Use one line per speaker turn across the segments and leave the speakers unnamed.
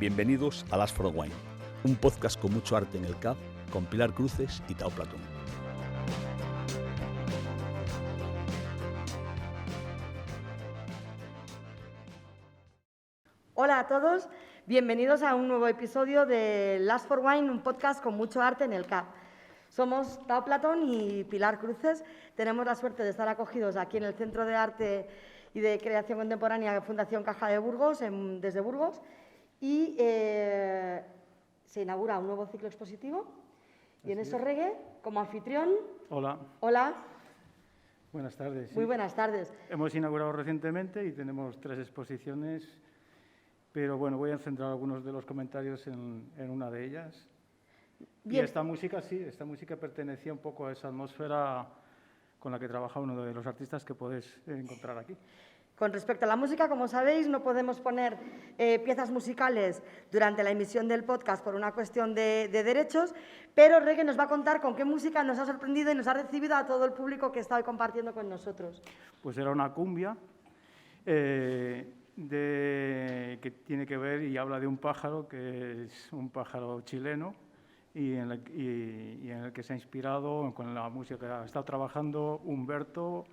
Bienvenidos a Last for Wine, un podcast con mucho arte en el CAP, con Pilar Cruces y Tao Platón.
Hola a todos, bienvenidos a un nuevo episodio de Last for Wine, un podcast con mucho arte en el CAP. Somos Tao Platón y Pilar Cruces. Tenemos la suerte de estar acogidos aquí en el Centro de Arte y de Creación Contemporánea de Fundación Caja de Burgos, desde Burgos, y se inaugura un nuevo ciclo expositivo. Y en eso Reggae, como anfitrión...
Hola.
Hola.
Buenas tardes.
Muy buenas tardes.
Hemos inaugurado recientemente y tenemos 3 exposiciones, pero bueno, voy a centrar algunos de los comentarios en una de ellas.
Bien.
Y esta música pertenecía un poco a esa atmósfera con la que trabaja uno de los artistas que podéis encontrar aquí.
Con respecto a la música, como sabéis, no podemos poner piezas musicales durante la emisión del podcast por una cuestión de derechos, pero Reggae nos va a contar con qué música nos ha sorprendido y nos ha recibido a todo el público que está hoy compartiendo con nosotros.
Pues era una cumbia que tiene que ver y habla de un pájaro, que es un pájaro chileno, y en el que se ha inspirado con la música que ha estado trabajando Humberto.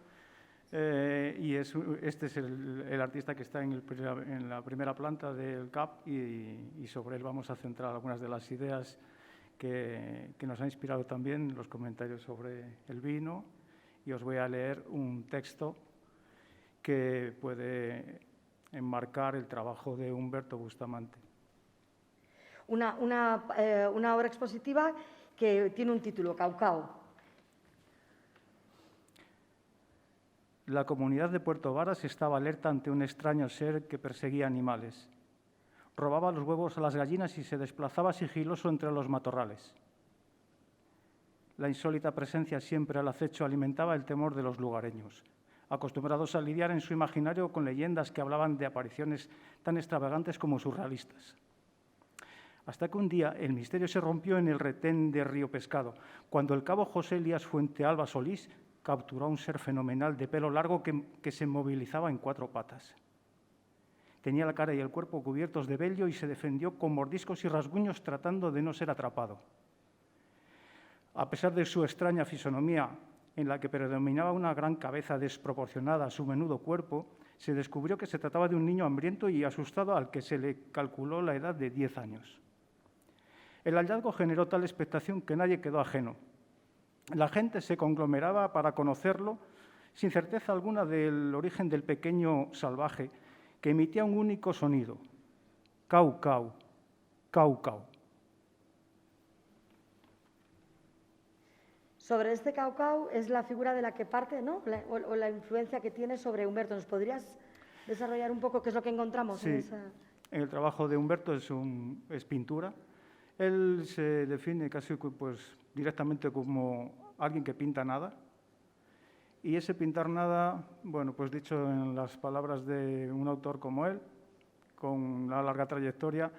Y este es el artista que está en la primera planta del CAP y sobre él vamos a centrar algunas de las ideas que nos han inspirado también los comentarios sobre el vino, y os voy a leer un texto que puede enmarcar el trabajo de Humberto Bustamante.
Una obra expositiva que tiene un título, Caucao.
La comunidad de Puerto Varas estaba alerta ante un extraño ser que perseguía animales. Robaba los huevos a las gallinas y se desplazaba sigiloso entre los matorrales. La insólita presencia siempre al acecho alimentaba el temor de los lugareños, acostumbrados a lidiar en su imaginario con leyendas que hablaban de apariciones tan extravagantes como surrealistas. Hasta que un día el misterio se rompió en el retén de Río Pescado, cuando el cabo José Elías Fuentealba Solís capturó a un ser fenomenal de pelo largo que se movilizaba en 4 patas. Tenía la cara y el cuerpo cubiertos de vello y se defendió con mordiscos y rasguños tratando de no ser atrapado. A pesar de su extraña fisonomía, en la que predominaba una gran cabeza desproporcionada a su menudo cuerpo, se descubrió que se trataba de un niño hambriento y asustado al que se le calculó la edad de 10 años. El hallazgo generó tal expectación que nadie quedó ajeno. La gente se conglomeraba para conocerlo, sin certeza alguna del origen del pequeño salvaje, que emitía un único sonido: cau, cau, cau, cau.
Sobre este Caucao es la figura de la que parte, ¿no? O la influencia que tiene sobre Humberto. ¿Nos podrías desarrollar un poco qué es lo que encontramos en esa...?
El trabajo de Humberto es pintura. Él se define casi pues, directamente como alguien que pinta nada. Y ese pintar nada, bueno, pues dicho en las palabras de un autor como él, con una larga trayectoria,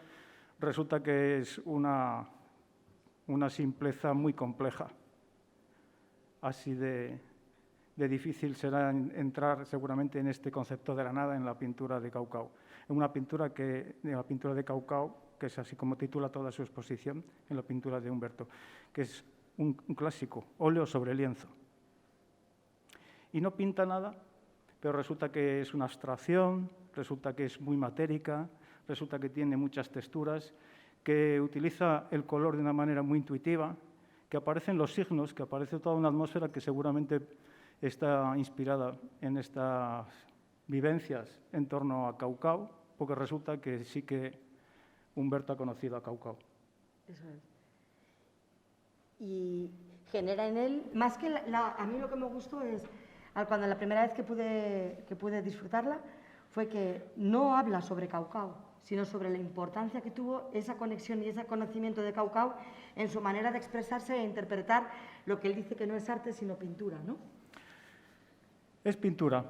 resulta que es una simpleza muy compleja. Así de difícil será entrar seguramente en este concepto de la nada en la pintura de Caucao. En la pintura de Caucao, que es así como titula toda su exposición, en la pintura de Humberto, que es un clásico, óleo sobre lienzo. Y no pinta nada, pero resulta que es una abstracción, resulta que es muy matérica, resulta que tiene muchas texturas, que utiliza el color de una manera muy intuitiva, que aparecen los signos, que aparece toda una atmósfera que seguramente está inspirada en estas vivencias en torno a Caucao, porque resulta que sí que Humberto ha conocido a Caucao.
Eso es. Y genera en él, más que a mí lo que me gustó es, cuando la primera vez que pude disfrutarla, fue que no habla sobre Caucao, sino sobre la importancia que tuvo esa conexión y ese conocimiento de Caucao en su manera de expresarse e interpretar lo que él dice que no es arte, sino pintura, ¿no?
Es pintura.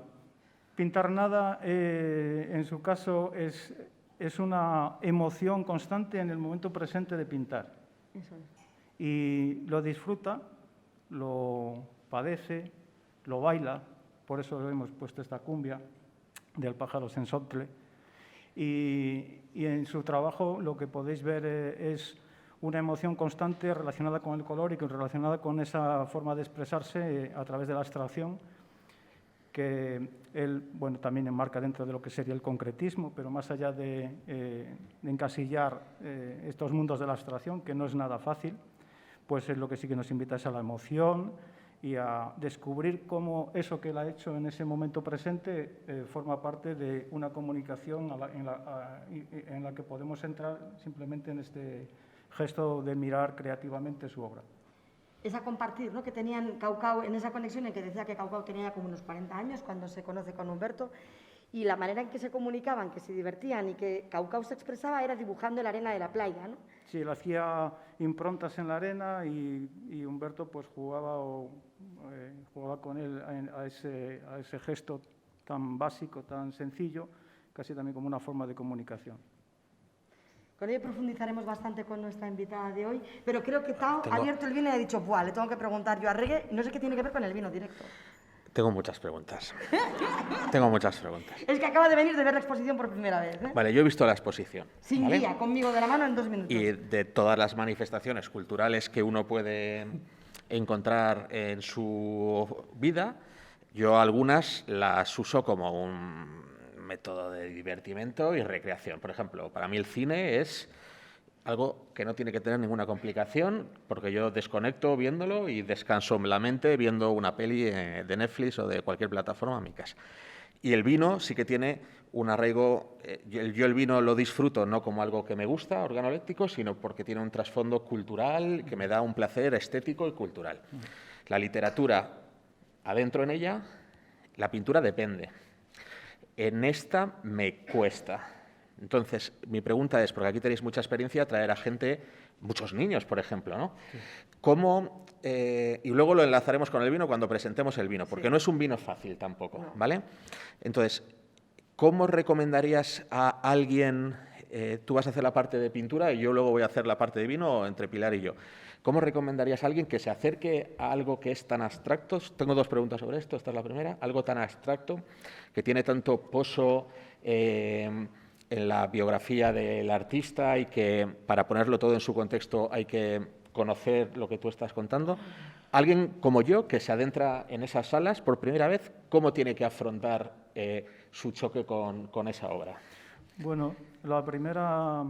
Pintar nada, en su caso, es una emoción constante en el momento presente de pintar.
Eso es.
Y lo disfruta, lo padece, lo baila, por eso hemos puesto esta cumbia del pájaro sensotle, y en su trabajo lo que podéis ver es una emoción constante relacionada con el color y relacionada con esa forma de expresarse a través de la abstracción, que él también enmarca dentro de lo que sería el concretismo, pero más allá de encasillar estos mundos de la abstracción, que no es nada fácil, pues es lo que sí que nos invita es a la emoción y a descubrir cómo eso que él ha hecho en ese momento presente forma parte de una comunicación en la que podemos entrar simplemente en este gesto de mirar creativamente su obra.
Es a compartir, ¿no?, que tenían Cao en esa conexión en que decía que Cao tenía como unos 40 años cuando se conoce con Humberto, y la manera en que se comunicaban, que se divertían y que Cao se expresaba era dibujando la arena de la playa, ¿no?
Sí, él hacía improntas en la arena y Humberto pues jugaba con él a ese gesto tan básico, tan sencillo, casi también como una forma de comunicación.
Con ello profundizaremos bastante con nuestra invitada de hoy, pero creo que Tao ha abierto el vino y ha dicho, ¡buah!, le tengo que preguntar yo a Reggae, no sé qué tiene que ver con el vino directo.
Tengo muchas preguntas. Tengo muchas preguntas.
Es que acaba de venir de ver la exposición por primera vez, ¿eh?
Vale, yo he visto la exposición.
Sin
¿vale?
guía, conmigo de la mano en 2 minutos.
Y de todas las manifestaciones culturales que uno puede encontrar en su vida, yo algunas las uso como un método de divertimento y recreación. Por ejemplo, para mí el cine es algo que no tiene que tener ninguna complicación, porque yo desconecto viéndolo y descanso la mente viendo una peli de Netflix o de cualquier plataforma en mi casa. Y el vino sí que tiene un arraigo, yo el vino lo disfruto no como algo que me gusta, organoléptico, sino porque tiene un trasfondo cultural que me da un placer estético y cultural. La literatura, adentro en ella, la pintura depende. En esta me cuesta. Entonces, mi pregunta es, porque aquí tenéis mucha experiencia, traer a gente, muchos niños, por ejemplo, ¿no? ¿Cómo, y luego lo enlazaremos con el vino cuando presentemos el vino, porque no es un vino fácil tampoco, ¿vale? Entonces, ¿cómo recomendarías a alguien, tú vas a hacer la parte de pintura y yo luego voy a hacer la parte de vino, entre Pilar y yo? ¿Cómo recomendarías a alguien que se acerque a algo que es tan abstracto? Tengo 2 preguntas sobre esto, esta es la primera. Algo tan abstracto, que tiene tanto pozo en la biografía del artista y que para ponerlo todo en su contexto hay que conocer lo que tú estás contando. Alguien como yo, que se adentra en esas salas por primera vez, ¿cómo tiene que afrontar su choque con esa obra?
Bueno, la primera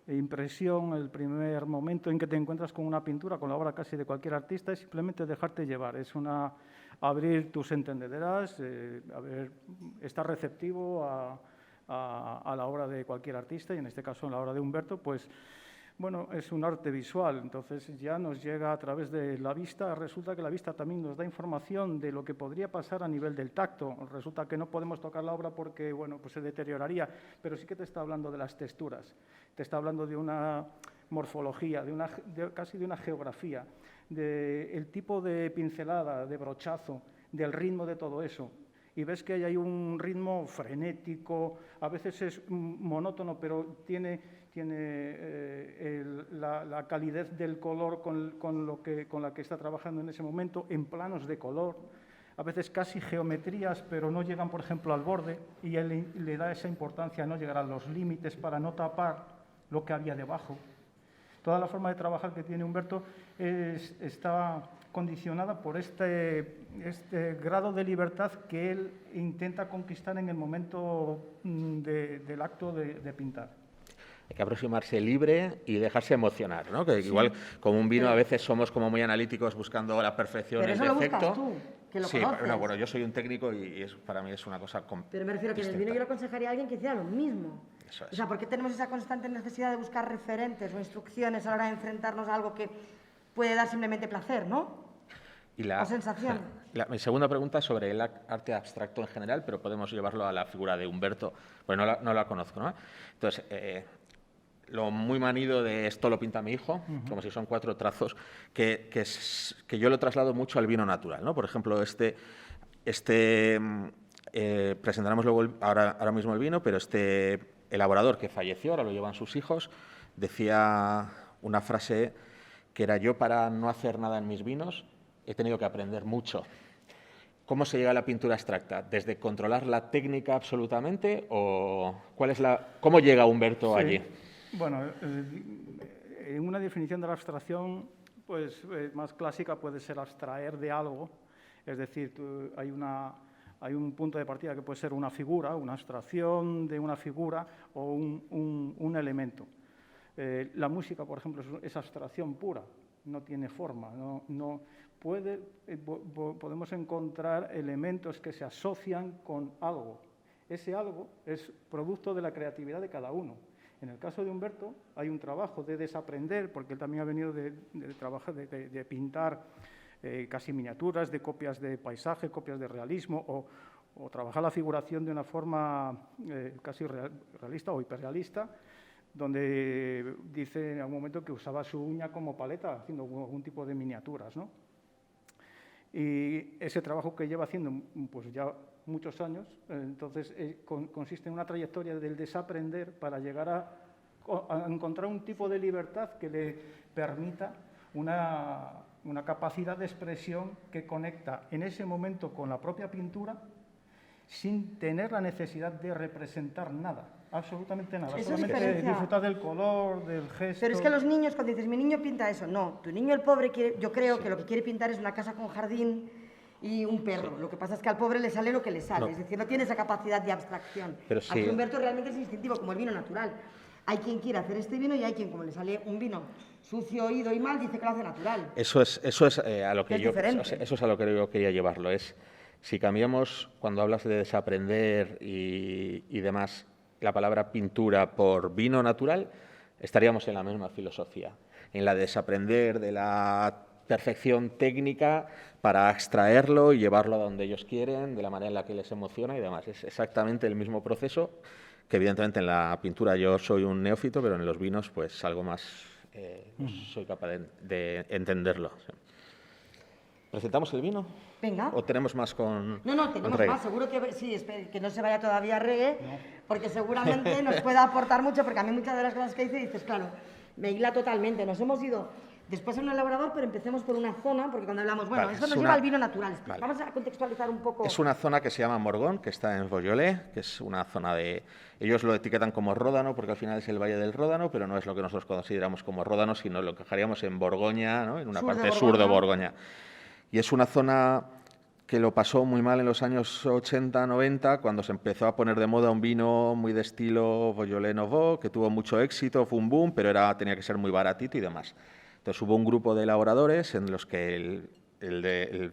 impresión, el primer momento en que te encuentras con una pintura, con la obra casi de cualquier artista, es simplemente dejarte llevar. Es abrir tus entendederas, estar receptivo a la obra de cualquier artista, y en este caso en la obra de Humberto, pues bueno, es un arte visual, entonces ya nos llega a través de la vista. Resulta que la vista también nos da información de lo que podría pasar a nivel del tacto. Resulta que no podemos tocar la obra porque, bueno, pues se deterioraría, pero sí que te está hablando de las texturas, te está hablando de una morfología, casi de una geografía, del tipo de pincelada, de brochazo, del ritmo de todo eso. Y ves que hay un ritmo frenético, a veces es monótono, pero tiene la calidez del color con la que está trabajando en ese momento, en planos de color, a veces casi geometrías, pero no llegan, por ejemplo, al borde, y él le da esa importancia a no llegar a los límites para no tapar lo que había debajo. Toda la forma de trabajar que tiene Humberto está condicionada por este grado de libertad que él intenta conquistar en el momento del acto de pintar.
Hay que aproximarse libre y dejarse emocionar, ¿no? Que
sí.
Igual, como un vino, a veces somos como muy analíticos buscando la perfección,
pero
el
eso
defecto.
Lo buscas tú, que lo
sí,
conoces.
bueno, yo soy un técnico y para mí es una cosa
Pero me refiero que en el vino yo le aconsejaría a alguien que hiciera lo mismo.
Eso es.
O sea, ¿por qué tenemos esa constante necesidad de buscar referentes o instrucciones a la hora de enfrentarnos a algo que puede dar simplemente placer, ¿no? O sensación.
Mi segunda pregunta es sobre el arte abstracto en general, pero podemos llevarlo a la figura de Humberto, pues no la conozco, ¿no? Entonces, lo muy manido de esto lo pinta mi hijo, como si son 4 trazos, que yo lo traslado mucho al vino natural, ¿no? Por ejemplo, presentaremos luego ahora mismo el vino, pero este elaborador que falleció, ahora lo llevan sus hijos, decía una frase que era: yo, para no hacer nada en mis vinos, he tenido que aprender mucho. ¿Cómo se llega a la pintura abstracta? ¿Desde controlar la técnica absolutamente o cómo llega Humberto allí?
Bueno, en una definición de la abstracción pues, más clásica puede ser abstraer de algo, es decir, hay un punto de partida que puede ser una figura, una abstracción de una figura o un elemento. La música, por ejemplo, es abstracción pura, no tiene forma, podemos encontrar elementos que se asocian con algo. Ese algo es producto de la creatividad de cada uno. En el caso de Humberto hay un trabajo de desaprender, porque él también ha venido de trabajar, de pintar casi miniaturas, de copias de paisaje, copias de realismo, o trabajar la figuración de una forma casi realista o hiperrealista, donde dice en algún momento que usaba su uña como paleta haciendo algún tipo de miniaturas, ¿no? Y ese trabajo que lleva haciendo pues ya muchos años, entonces consiste en una trayectoria del desaprender para llegar a encontrar un tipo de libertad que le permita una capacidad de expresión que conecta en ese momento con la propia pintura sin tener la necesidad de representar nada, absolutamente nada, solamente disfrutar del color, del gesto.
Pero es que los niños, cuando dices, mi niño pinta eso, no, tu niño el pobre, yo creo que lo que quiere pintar es una casa con jardín y un perro. Lo que pasa es que al pobre le sale lo que le sale, es decir, no tiene esa capacidad de abstracción.
Pero sí.
Aquí Humberto realmente es instintivo, como el vino natural. Hay quien quiere hacer este vino y hay quien, como le sale un vino sucio, oído y mal, dice que lo hace natural.
Eso es a lo que yo quería llevarlo. Si cambiamos, cuando hablas de desaprender y demás, la palabra pintura por vino natural, estaríamos en la misma filosofía, en la de desaprender de la perfección técnica para extraerlo y llevarlo a donde ellos quieren, de la manera en la que les emociona y demás. Es exactamente el mismo proceso que evidentemente en la pintura yo soy un neófito, pero en los vinos pues algo más soy capaz de entenderlo. Sí. ¿Presentamos el vino?
Venga.
¿O tenemos más con
No, tenemos
reggae?
más. Seguro que sí, que no se vaya todavía a reggae, porque seguramente nos pueda aportar mucho, porque a mí muchas de las cosas que dices, claro, me hila totalmente. Nos hemos ido después a un elaborador, pero empecemos por una zona, porque cuando hablamos, bueno, eso nos lleva al vino natural. Vale. Vamos a contextualizar un poco.
Es una zona que se llama Morgon, que está en Beaujolais, que es una zona de... Ellos lo etiquetan como Ródano, porque al final es el Valle del Ródano, pero no es lo que nosotros consideramos como Ródano, sino lo que dejaríamos en Borgoña, ¿no? En una parte sur de Borgoña. Y es una zona que lo pasó muy mal en los años 80, 90, cuando se empezó a poner de moda un vino muy de estilo Beaujolais Nouveau, que tuvo mucho éxito, fue un boom, pero tenía que ser muy baratito y demás. Entonces hubo un grupo de elaboradores en los que el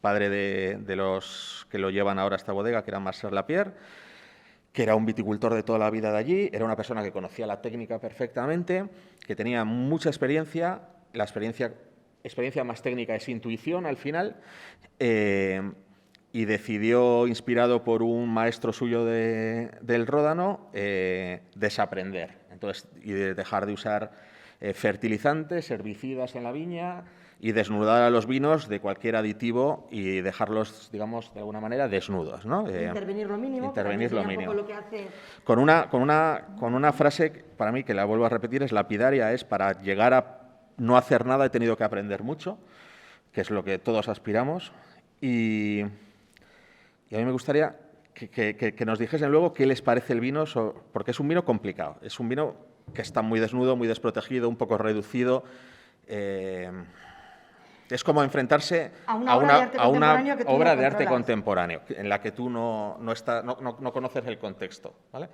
padre de los que lo llevan ahora a esta bodega, que era Marcel Lapierre, que era un viticultor de toda la vida de allí, era una persona que conocía la técnica perfectamente, que tenía mucha experiencia, la experiencia más técnica es intuición al final, y decidió, inspirado por un maestro suyo del Ródano, desaprender. Entonces, y dejar de usar fertilizantes, herbicidas en la viña y desnudar a los vinos de cualquier aditivo y dejarlos, digamos, de alguna manera desnudos, ¿no?
Intervenir lo mínimo.
Intervenir lo mínimo.
Lo que hace...
Con una frase, para mí, que la vuelvo a repetir, es lapidaria, es para llegar a no hacer nada he tenido que aprender mucho, que es lo que todos aspiramos, y a mí me gustaría que nos dijesen luego qué les parece el vino, porque es un vino complicado, es un vino que está muy desnudo, muy desprotegido, un poco reducido. Es como enfrentarse a una obra de arte contemporáneo en la que tú no conoces el contexto, ¿vale?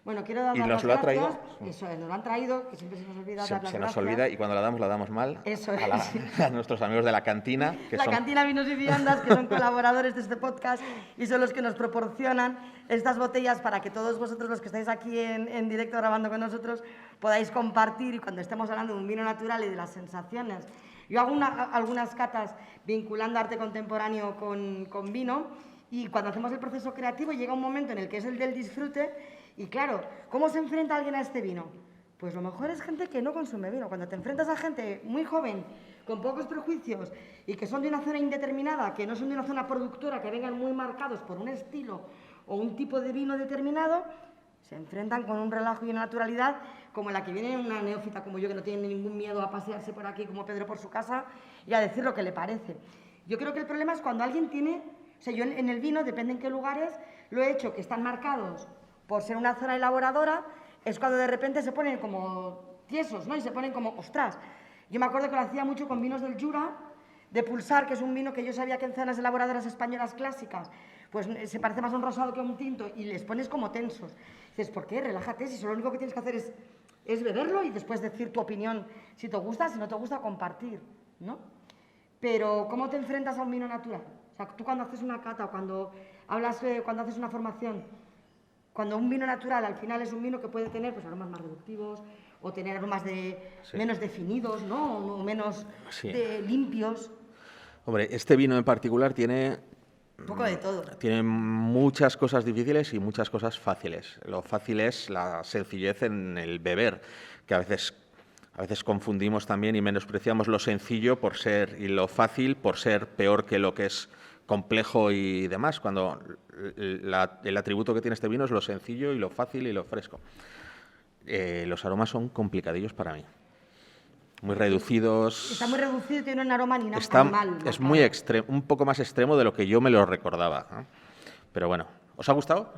Bueno, quiero dar las gracias. Eso es, nos lo han traído, que siempre se nos olvida dar las gracias. Se nos olvida
y cuando la damos mal.
Eso es.
A nuestros amigos de la cantina.
Cantina Vinos y Viandas, que son colaboradores de este podcast y son los que nos proporcionan estas botellas para que todos vosotros, los que estáis aquí en directo grabando con nosotros, podáis compartir, y cuando estemos hablando de un vino natural y de las sensaciones. Yo hago algunas catas vinculando arte contemporáneo con vino, y cuando hacemos el proceso creativo llega un momento en el que es el del disfrute. Y claro, ¿cómo se enfrenta alguien a este vino? Pues lo mejor es gente que no consume vino. Cuando te enfrentas a gente muy joven, con pocos prejuicios y que son de una zona indeterminada, que no son de una zona productora, que vengan muy marcados por un estilo o un tipo de vino determinado, se enfrentan con un relajo y una naturalidad como la que viene una neófita como yo, que no tiene ningún miedo a pasearse por aquí como Pedro por su casa y a decir lo que le parece. Yo creo que el problema es cuando alguien tiene O sea, yo en el vino, depende en qué lugares, lo he hecho que están marcados por ser una zona elaboradora, es cuando de repente se ponen como tiesos, ¿no? Y se ponen como, ostras. Yo me acuerdo que lo hacía mucho con vinos del Jura, de Pulsar, que es un vino que yo sabía que en zonas elaboradoras españolas clásicas, pues se parece más a un rosado que a un tinto, y les pones como tensos. Dices, ¿por qué? Relájate, si lo único que tienes que hacer es beberlo y después decir tu opinión, si te gusta, si no te gusta, compartir, ¿no? Pero, ¿cómo te enfrentas a un vino natural? O sea, tú cuando haces una cata o cuando haces una formación, cuando un vino natural al final es un vino que puede tener pues, aromas más reductivos o tener aromas menos definidos, ¿no? O menos limpios.
Hombre, este vino en particular tiene
Un poco de todo.
Tiene muchas cosas difíciles y muchas cosas fáciles. Lo fácil es la sencillez en el beber, que a veces confundimos también y menospreciamos lo sencillo y lo fácil por ser peor que lo que es complejo y demás, cuando el atributo que tiene este vino es lo sencillo y lo fácil y lo fresco. Los aromas son complicadillos para mí. Muy reducidos.
Está muy reducido y tiene un aroma ni mal.
Es muy extremo, un poco más extremo de lo que yo me lo recordaba, ¿no? Pero bueno, ¿os ha gustado?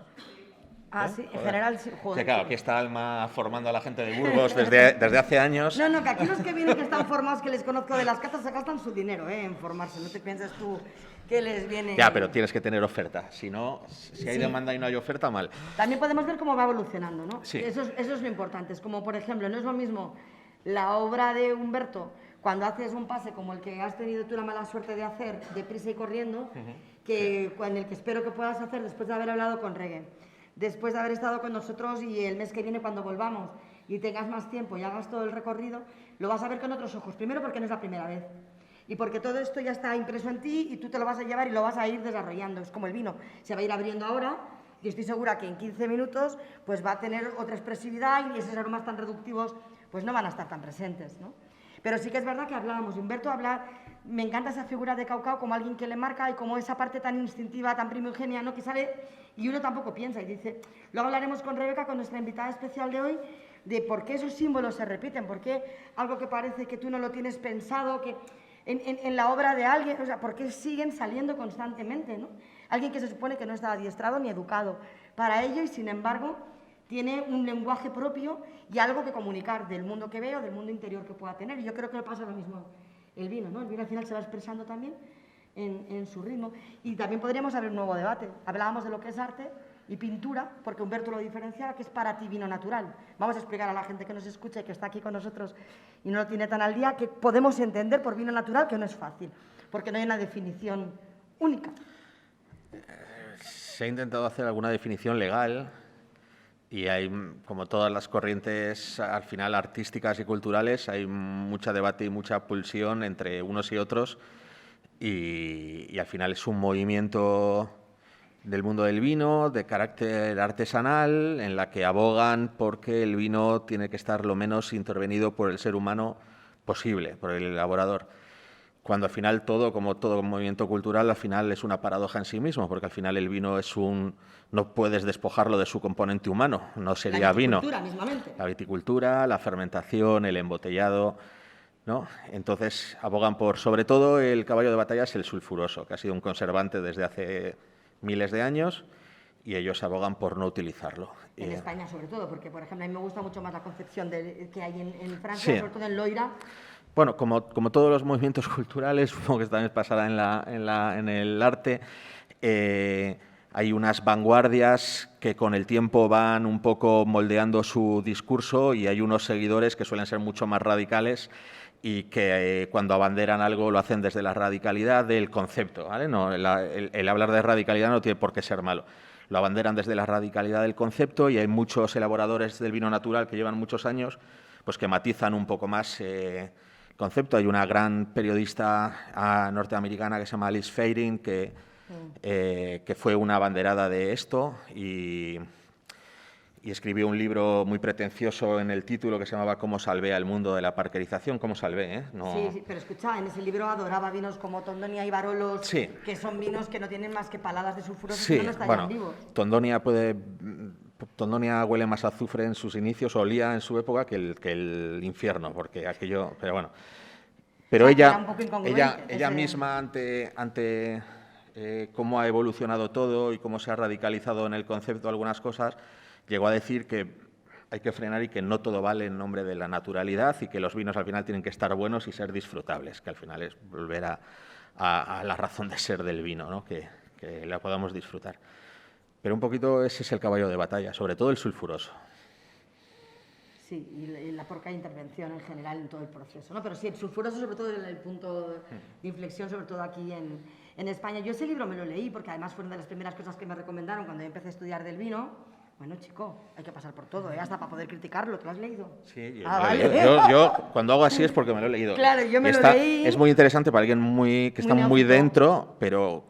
Sí, en general sí. Joder.
Sí, claro, aquí está Alma formando a la gente de Burgos desde hace años.
No, que aquí los que vienen que están formados, que les conozco de las catas, se gastan su dinero en formarse. No te pienses tú que les viene...
Ya, pero tienes que tener oferta. Si no, si hay demanda y no hay oferta, mal.
También podemos ver cómo va evolucionando, ¿no?
Sí.
Eso es lo importante. Es como, por ejemplo, no es lo mismo la obra de Humberto cuando haces un pase como el que has tenido tú la mala suerte de hacer, deprisa y corriendo, que con el que espero que puedas hacer después de haber hablado con Reggae, después de haber estado con nosotros y el mes que viene cuando volvamos y tengas más tiempo y hagas todo el recorrido, lo vas a ver con otros ojos. Primero porque no es la primera vez y porque todo esto ya está impreso en ti y tú te lo vas a llevar y lo vas a ir desarrollando. Es como el vino, se va a ir abriendo ahora y estoy segura que en 15 minutos pues va a tener otra expresividad y esos aromas tan reductivos pues no van a estar tan presentes, ¿no? Pero sí que es verdad que hablábamos, Humberto me encanta esa figura de Caucao como alguien que le marca y como esa parte tan instintiva, tan primigenia, ¿no? Que sabe, y uno tampoco piensa y dice, luego hablaremos con Rebeca, con nuestra invitada especial de hoy, de por qué esos símbolos se repiten, por qué algo que parece que tú no lo tienes pensado, que en la obra de alguien, o sea, por qué siguen saliendo constantemente, ¿no? Alguien que se supone que no está adiestrado ni educado para ello y sin embargo tiene un lenguaje propio y algo que comunicar del mundo que ve o del mundo interior que pueda tener. Y yo creo que le pasa lo mismo el vino, ¿no? El vino al final se va expresando también en su ritmo. Y también podríamos abrir un nuevo debate. Hablábamos de lo que es arte y pintura, porque Humberto lo diferenciaba, que es para ti vino natural. Vamos a explicar a la gente que nos escucha y que está aquí con nosotros y no lo tiene tan al día, que podemos entender por vino natural, que no es fácil, porque no hay una definición única.
Se ha intentado hacer alguna definición legal. Y hay, como todas las corrientes, al final, artísticas y culturales, hay mucho debate y mucha pulsión entre unos y otros y al final es un movimiento del mundo del vino, de carácter artesanal, en la que abogan porque el vino tiene que estar lo menos intervenido por el ser humano posible, por el elaborador. Cuando al final como todo movimiento cultural, al final es una paradoja en sí mismo, porque al final el vino no puedes despojarlo de su componente humano, no sería vino.
La viticultura mismamente.
La viticultura, la fermentación, el embotellado, ¿no? Entonces abogan sobre todo el caballo de batalla es el sulfuroso, que ha sido un conservante desde hace miles de años y ellos abogan por no utilizarlo.
En España sobre todo, porque por ejemplo a mí me gusta mucho más la concepción que hay en Francia,
sí.
Sobre todo en Loira.
Bueno, como todos los movimientos culturales, supongo que también pasará en el arte, hay unas vanguardias que con el tiempo van un poco moldeando su discurso y hay unos seguidores que suelen ser mucho más radicales y que cuando abanderan algo lo hacen desde la radicalidad del concepto, ¿vale? No, el hablar de radicalidad no tiene por qué ser malo. Lo abanderan desde la radicalidad del concepto y hay muchos elaboradores del vino natural que llevan muchos años pues que matizan un poco más concepto. Hay una gran periodista norteamericana que se llama Alice Feiring que fue una abanderada de esto y escribió un libro muy pretencioso en el título que se llamaba Cómo salvé al mundo de la parkerización. ¿Cómo salvé? ¿Eh? No...
Sí, pero escucha, en ese libro adoraba vinos como Tondonia y Barolos,
sí.
Que son vinos que no tienen más que paladas de sulfurosos
sí,
y no estarían vivos.
Tondonia huele más a azufre en sus inicios, olía en su época que el infierno, porque aquello, pero bueno. Pero ella misma ante cómo ha evolucionado todo y cómo se ha radicalizado en el concepto algunas cosas, llegó a decir que hay que frenar y que no todo vale en nombre de la naturalidad y que los vinos al final tienen que estar buenos y ser disfrutables, que al final es volver a la razón de ser del vino, ¿no? Que la podamos disfrutar. Pero un poquito ese es el caballo de batalla, sobre todo el sulfuroso.
Sí, y la poca intervención en general en todo el proceso, ¿no? Pero sí, el sulfuroso, sobre todo el punto de inflexión, sobre todo aquí en España. Yo ese libro me lo leí porque además fue una de las primeras cosas que me recomendaron cuando yo empecé a estudiar del vino. Bueno, chico, hay que pasar por todo, ¿eh? Hasta para poder criticarlo. ¿Te lo has leído?
Sí,
vale.
yo cuando hago así es porque me lo he leído.
Claro, yo me lo leí.
Es muy interesante para alguien que está muy
neófito.
dentro, pero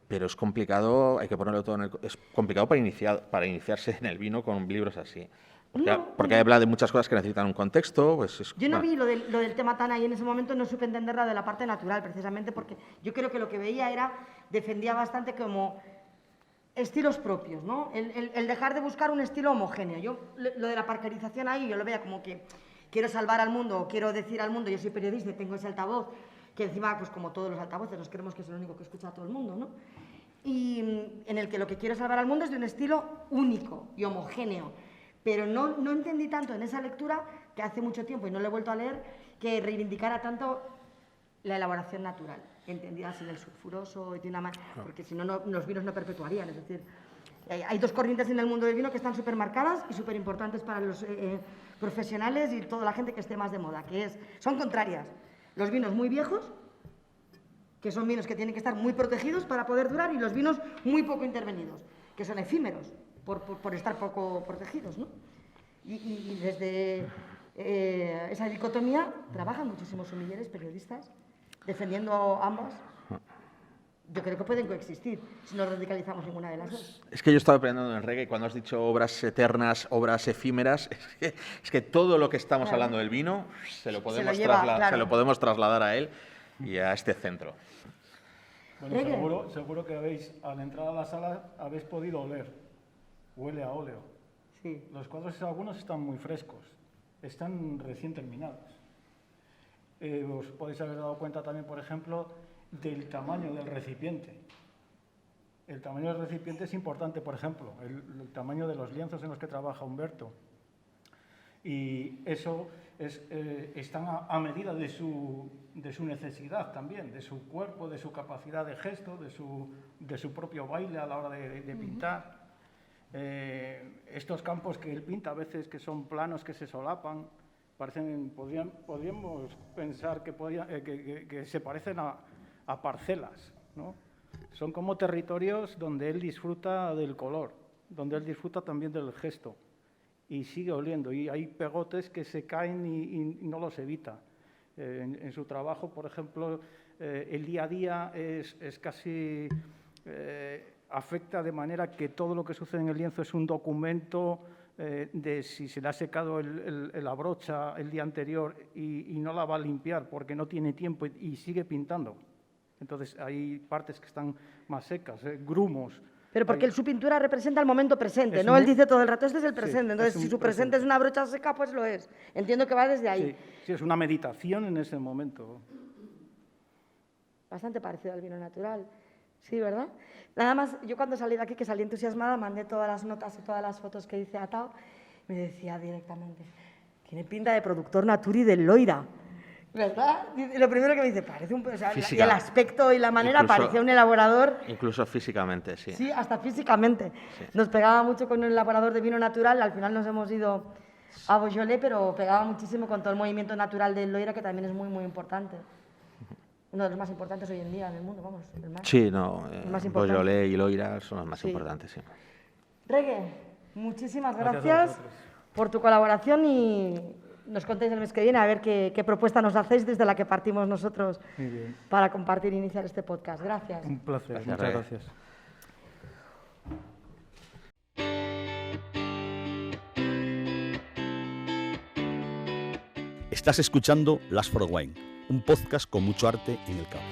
es complicado, hay que ponerlo todo es complicado para iniciarse en el vino con libros así. Porque habla de muchas cosas que necesitan un contexto. Pues
yo no vi lo del tema tan ahí en ese momento, no supe entenderla de la parte natural, precisamente porque yo creo que lo que veía defendía bastante como estilos propios, ¿no? El dejar de buscar un estilo homogéneo. Yo lo de la parcerización ahí, yo lo veía como que quiero salvar al mundo, o quiero decir al mundo, yo soy periodista y tengo ese altavoz, que encima, pues como todos los altavoces, nos creemos que es el único que escucha a todo el mundo, ¿no? Y en el que lo que quiero salvar al mundo es de un estilo único y homogéneo. Pero no entendí tanto en esa lectura, que hace mucho tiempo y no lo he vuelto a leer, que reivindicara tanto la elaboración natural, entendida sin el sulfuroso y de una manera, porque si no, los vinos no perpetuarían. Es decir, hay dos corrientes en el mundo del vino que están súper marcadas y súper importantes para los profesionales y toda la gente que esté más de moda, son contrarias. Los vinos muy viejos, que son vinos que tienen que estar muy protegidos para poder durar, y los vinos muy poco intervenidos, que son efímeros por estar poco protegidos, ¿no? Y desde esa dicotomía trabajan muchísimos sumilleres, periodistas, defendiendo ambas. Yo creo que pueden coexistir si no radicalizamos ninguna de las dos.
Es que yo estaba aprendiendo en el reggae, cuando has dicho obras eternas, obras efímeras, es que todo lo que estamos hablando del vino se lo podemos trasladar a él y a este centro.
Bueno, seguro que al entrar a la sala habéis podido oler. Huele a óleo.
Sí.
Los cuadros algunos están muy frescos, están recién terminados. Os podéis haber dado cuenta también, por ejemplo, del tamaño del recipiente. El tamaño del recipiente es importante, por ejemplo, el tamaño de los lienzos en los que trabaja Humberto. Y eso están a medida de su necesidad también, de su cuerpo, de su capacidad de gesto, de su propio baile a la hora de pintar. Estos campos que él pinta a veces, que son planos que se solapan, podríamos pensar que se parecen a parcelas, ¿no? Son como territorios donde él disfruta del color, donde él disfruta también del gesto y sigue oliendo, y hay pegotes que se caen y no los evita. En su trabajo, por ejemplo, el día a día es casi... afecta de manera que todo lo que sucede en el lienzo es un documento de si se le ha secado la brocha el día anterior y no la va a limpiar porque no tiene tiempo y sigue pintando. Entonces hay partes que están más secas, grumos.
Pero porque su pintura representa el momento presente, ¿no? Él dice todo el rato, este es el presente.
Sí,
entonces, si su presente es una brocha seca, pues lo es. Entiendo que va desde ahí.
Sí, es una meditación en ese momento.
Bastante parecido al vino natural. Sí, ¿verdad? Nada más, yo cuando salí de aquí, que salí entusiasmada, mandé todas las notas y todas las fotos que hice a Tao, me decía directamente, tiene pinta de productor naturi del Loira, ¿verdad? Y lo primero que me dice, parece un... O sea, y el aspecto y la manera parecía un elaborador...
Incluso físicamente, sí.
Sí, hasta físicamente. Sí. Nos pegaba mucho con un elaborador de vino natural, al final nos hemos ido a Beaujolais, pero pegaba muchísimo con todo el movimiento natural del Loira, que también es muy, muy importante. Uno de los más importantes hoy en día en el mundo, vamos. El más,
sí, no, Beaujolais y Loira son los más
sí.
importantes, sí.
Reggae, muchísimas gracias por tu colaboración y nos contéis el mes que viene a ver qué propuesta nos hacéis desde la que partimos nosotros para compartir e iniciar este podcast. Gracias.
Un placer, muchas gracias.
Estás escuchando Last for Wine, un podcast con mucho arte en el cabo.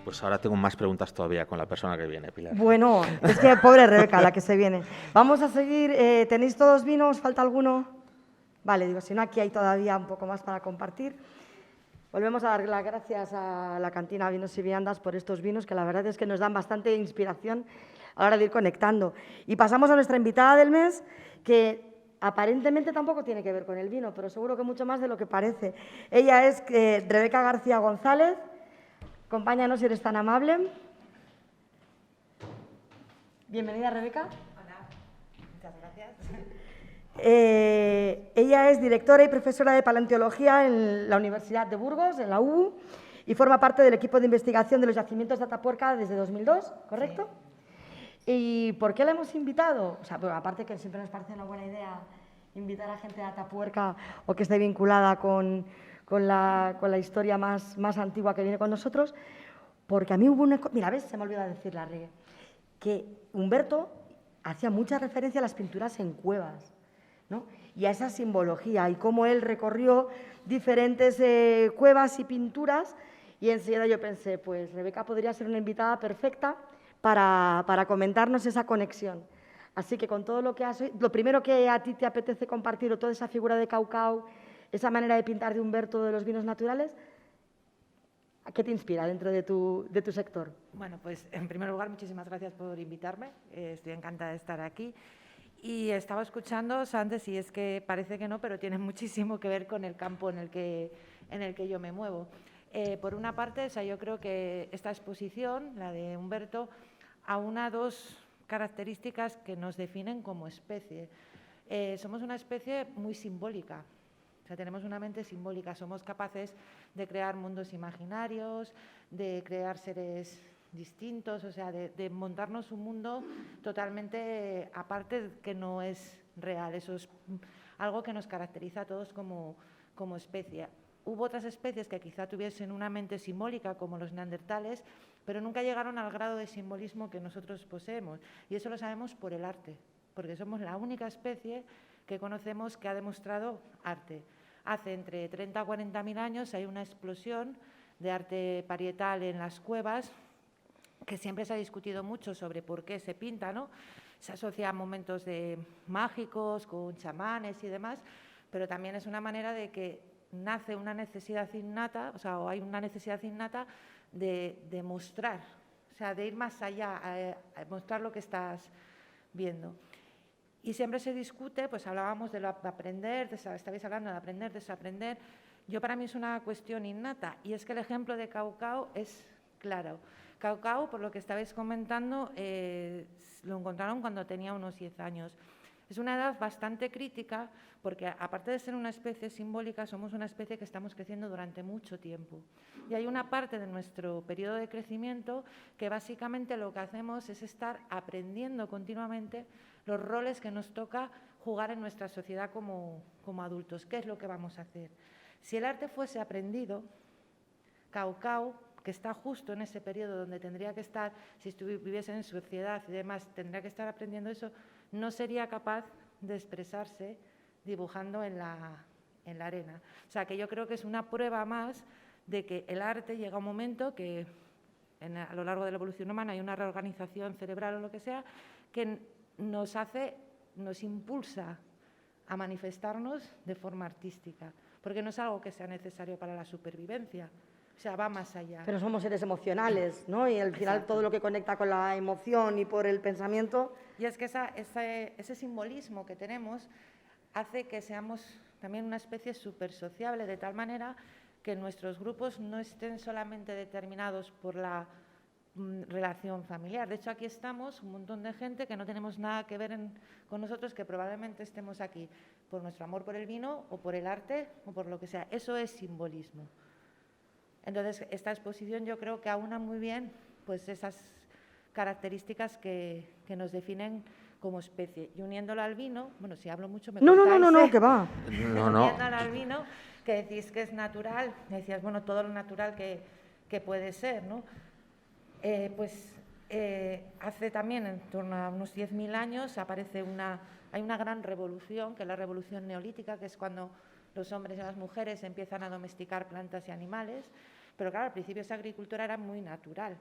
Pues ahora tengo más preguntas todavía con la persona que viene, Pilar.
Bueno, es que pobre Rebeca, la que se viene. Vamos a seguir. ¿Tenéis todos vinos? ¿Falta alguno? Vale, digo, si no, aquí hay todavía un poco más para compartir. Volvemos a dar las gracias a la cantina Vinos y Viandas por estos vinos, que la verdad es que nos dan bastante inspiración a la hora de ir conectando. Y pasamos a nuestra invitada del mes, que aparentemente tampoco tiene que ver con el vino, pero seguro que mucho más de lo que parece. Ella es Rebeca García González. Acompáñanos si eres tan amable. Bienvenida, Rebeca.
Hola, muchas gracias.
Ella es directora y profesora de paleontología en la Universidad de Burgos, en la UBU, y forma parte del equipo de investigación de los yacimientos de Atapuerca desde 2002, ¿correcto? Sí. ¿Y por qué la hemos invitado? O sea, pues, aparte que siempre nos parece una buena idea invitar a gente de Atapuerca o que esté vinculada con la historia más antigua que viene con nosotros, porque a mí hubo una... Mira, ¿ves? Se me olvidó decir la regla. Que Humberto hacía mucha referencia a las pinturas en cuevas, ¿no? Y a esa simbología y cómo él recorrió diferentes cuevas y pinturas, y enseguida yo pensé, pues Rebeca podría ser una invitada perfecta para comentarnos esa conexión. Así que con todo lo que has oído, lo primero que a ti te apetece compartir, o toda esa figura de Caucao, esa manera de pintar de Humberto de los vinos naturales, ¿qué te inspira dentro de tu sector?
Bueno, pues en primer lugar, muchísimas gracias por invitarme. Estoy encantada de estar aquí. Y estaba escuchando antes, y es que parece que no, pero tiene muchísimo que ver con el campo en el que yo me muevo. Por una parte, o sea, yo creo que esta exposición, la de Humberto, aúna dos características que nos definen como especie. Somos una especie muy simbólica. O sea, tenemos una mente simbólica, somos capaces de crear mundos imaginarios, de crear seres distintos, o sea, de montarnos un mundo totalmente aparte que no es real. Eso es algo que nos caracteriza a todos como especie. Hubo otras especies que quizá tuviesen una mente simbólica, como los neandertales, pero nunca llegaron al grado de simbolismo que nosotros poseemos. Y eso lo sabemos por el arte, porque somos la única especie que conocemos que ha demostrado arte. Hace entre 30 a 40.000 años hay una explosión de arte parietal en las cuevas, que siempre se ha discutido mucho sobre por qué se pinta, ¿no? Se asocia a momentos mágicos, con chamanes y demás, pero también es una manera de que nace una necesidad innata, o hay una necesidad innata de mostrar, o sea, de ir más allá, a mostrar lo que estás viendo. Y siempre se discute, pues hablábamos de aprender, estabais hablando de aprender, desaprender. Para mí es una cuestión innata, y es que el ejemplo de Caucao es claro. Caucao, por lo que estabais comentando, lo encontraron cuando tenía unos 10 años. Es una edad bastante crítica porque, aparte de ser una especie simbólica, somos una especie que estamos creciendo durante mucho tiempo. Y hay una parte de nuestro periodo de crecimiento que básicamente lo que hacemos es estar aprendiendo continuamente los roles que nos toca jugar en nuestra sociedad como adultos. ¿Qué es lo que vamos a hacer? Si el arte fuese aprendido, Caucao, que está justo en ese periodo donde tendría que estar, si viviese en sociedad y demás, tendría que estar aprendiendo eso, no sería capaz de expresarse dibujando en la arena. O sea, que yo creo que es una prueba más de que el arte llega a un momento que a lo largo de la evolución humana hay una reorganización cerebral o lo que sea, que nos impulsa a manifestarnos de forma artística, porque no es algo que sea necesario para la supervivencia. O sea, va más allá.
Pero somos seres emocionales, ¿no? Y al final
Exacto.
todo lo que conecta con la emoción y por el pensamiento...
Y es que ese simbolismo que tenemos hace que seamos también una especie súper sociable, de tal manera que nuestros grupos no estén solamente determinados por la relación familiar. De hecho, aquí estamos un montón de gente que no tenemos nada que ver con nosotros, que probablemente estemos aquí por nuestro amor por el vino o por el arte o por lo que sea. Eso es simbolismo. Entonces, esta exposición yo creo que aúna muy bien pues, esas características que nos definen como especie. Y uniéndolo al vino, bueno, si hablo mucho me cortáis,
No, que va.
No.
Uniéndolo al vino, que decís que es natural, me decías, bueno, todo lo natural que puede ser, ¿no? Hace también, en torno a unos 10.000 años, hay una gran revolución, que es la revolución neolítica, que es cuando los hombres y las mujeres empiezan a domesticar plantas y animales, pero claro, al principio esa agricultura era muy natural.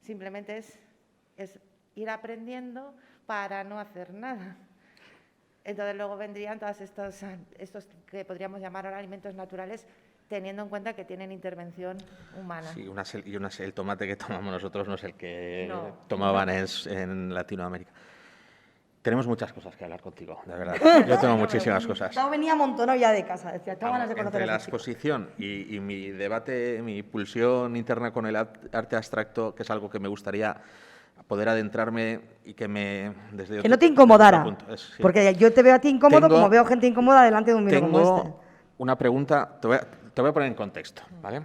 Simplemente es ir aprendiendo para no hacer nada. Entonces luego vendrían todos estos que podríamos llamar ahora alimentos naturales, teniendo en cuenta que tienen intervención humana.
Sí, el tomate que tomamos nosotros no es el que
No.
tomaban en Latinoamérica. Tenemos muchas cosas que hablar contigo, de verdad. Yo tengo muchísimas cosas.
Tao venía amontonado ya de casa, decía, tengo ganas de conocer
Entre
a
la
ese chico.
exposición y mi debate, mi pulsión interna con el arte abstracto, que es algo que me gustaría poder adentrarme y que me...
Que no te incomodara,
Sí.
porque yo te veo a ti incómodo
Tengo-
como veo gente incómoda delante de un vino como este.
Tengo una pregunta, te voy a poner en contexto, ¿vale?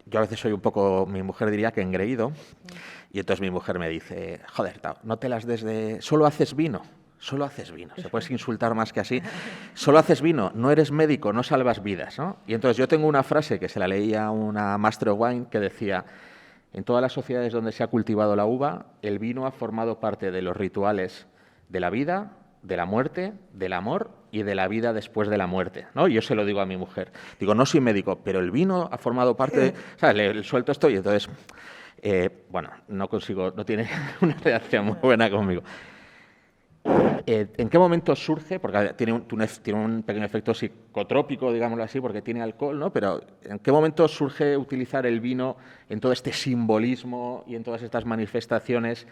Yo a veces soy un poco, mi mujer diría que engreído, y entonces mi mujer me dice, joder, Tao, no te las des de... Solo haces vino, se puedes insultar más que así. Solo haces vino, no eres médico, no salvas vidas, ¿no? Y entonces yo tengo una frase que se la leía una Master of Wine que decía, en todas las sociedades donde se ha cultivado la uva, el vino ha formado parte de los rituales de la vida, de la muerte, del amor y de la vida después de la muerte, ¿no? Yo se lo digo a mi mujer. Digo, no soy médico, pero el vino ha formado parte de... ¿Sabes? Le suelto esto y entonces... bueno, no tiene una reacción muy buena conmigo. ¿En qué momento surge? Porque tiene un pequeño efecto psicotrópico, digámoslo así, porque tiene alcohol, ¿no? Pero ¿en qué momento surge utilizar el vino en todo este simbolismo y en todas estas manifestaciones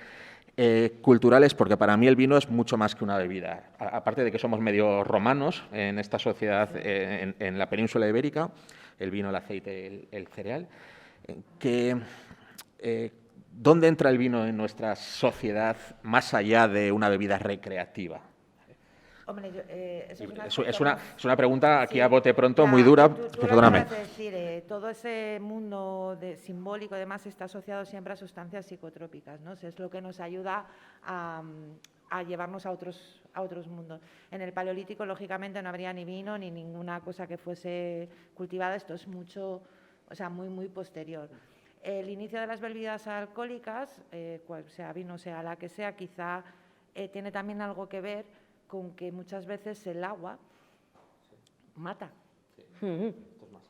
culturales? Porque para mí el vino es mucho más que una bebida. Aparte de que somos medio romanos en esta sociedad, en la península ibérica, el vino, el aceite, el cereal, ¿dónde entra el vino en nuestra sociedad más allá de una bebida recreativa?
Hombre, eso
Es una pregunta aquí
Sí,
a bote pronto,
ya,
muy dura,
tú lo
perdóname.
acabas de decir, todo ese mundo simbólico, además, está asociado siempre a sustancias psicotrópicas, ¿no? Es lo que nos ayuda a llevarnos a otros mundos. En el Paleolítico, lógicamente, no habría ni vino ni ninguna cosa que fuese cultivada. Esto es mucho, o sea, muy, muy posterior. El inicio de las bebidas alcohólicas, sea vino, sea la que sea, quizá tiene también algo que ver con que muchas veces el agua mata.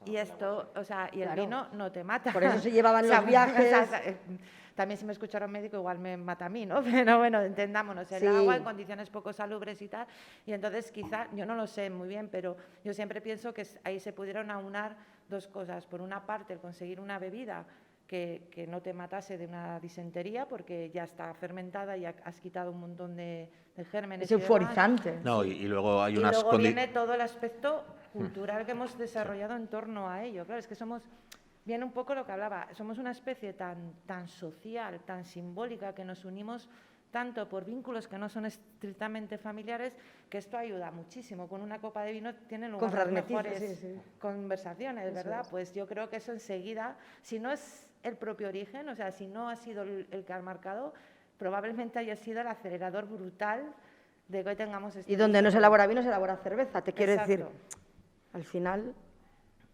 Y esto, o sea, y el
Claro.
vino no te mata.
Por eso se llevaban
O sea,
los viajes.
también si me escuchara un médico igual me mata a mí, ¿no? Pero bueno, entendámonos, el
Sí.
agua en condiciones poco salubres y tal. Y entonces quizá, yo no lo sé muy bien, pero yo siempre pienso que ahí se pudieron aunar dos cosas. Por una parte, el conseguir una bebida que no te matase de una disentería, porque ya está fermentada y has quitado un montón de gérmenes.
Es
y demás.
euforizante.
No, y luego hay
Y
unas
luego viene todo el aspecto cultural que hemos desarrollado en torno a ello. Claro, es que viene un poco lo que hablaba, somos una especie tan social, tan simbólica, que nos unimos tanto por vínculos que no son estrictamente familiares, que esto ayuda muchísimo. Con una copa de vino tienen lugar las
Confraternizar,
mejores
sí.
conversaciones,
Eso
¿verdad?
es.
Pues yo creo que eso enseguida, si no es el propio origen, o sea, si no ha sido el que ha marcado, probablemente haya sido el acelerador brutal de que hoy tengamos este
Y donde no se
gusto.
elabora vino, se elabora cerveza. Te quiero decir,
Exacto.
al final...